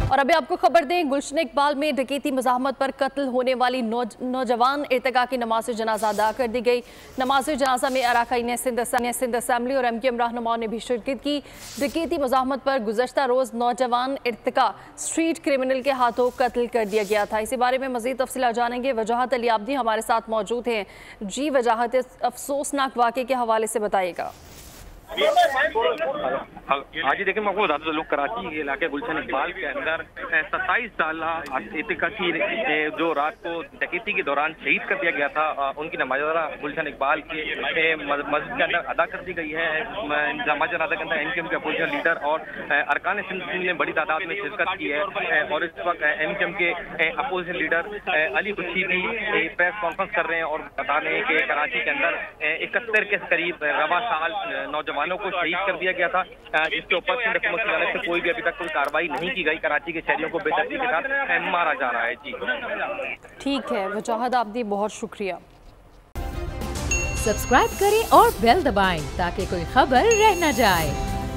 और अभी आपको खबर दें, गुलशन इकबाल में डकैती मज़ाहमत पर कत्ल होने वाली नौजवान इर्तिका की नमाज जनाजा अदा कर दी गई। नमाज जनाजा में अरकाइन सिंध असम्बली और MKM रहनुमाओं ने भी शिरकत की। डकैती मज़ाहमत पर गुज़श्ता रोज़ नौजवान इर्तिका स्ट्रीट क्रिमिनल के हाथों कत्ल कर दिया गया था। इसी बारे में मज़ीद तफसीलात जानेंगे। वजाहत अली आब्दी हमारे साथ मौजूद हैं। जी वजाहत अफसोसनाक वाक़े के हवाले से बताइएगा। हाँ जी, देखिए मैं आपको बता दूं, लोग कराची के इलाके गुलशन इकबाल के अंदर 27 साल इर्तिका की जो रात को डकैती के दौरान शहीद कर दिया गया था, उनकी नमाज गुलशन इकबाल के मस्जिद के अंदर अदा कर दी गई है। नमाज अदा के अंदर MKM के अपोजिशन लीडर और अरकान सिंध ने बड़ी तादाद में शिरकत की है और इस वक्त MKM के अपोजिशन लीडर अली खुशी भी प्रेस कॉन्फ्रेंस कर रहे हैं और बता रहे हैं कि कराची के अंदर 71 के करीब रवा साल नौजवानों को शहीद कर दिया गया था, जिसके ऊपर से कोई भी अभी तक कोई कार्रवाई नहीं की गई। कराची के शहरियों को बेदर्दी के साथ मारा जा रहा है। जी ठीक है वजाहत आब्दी, बहुत शुक्रिया। सब्सक्राइब करें और बेल दबाएं ताकि कोई खबर रह न जाए।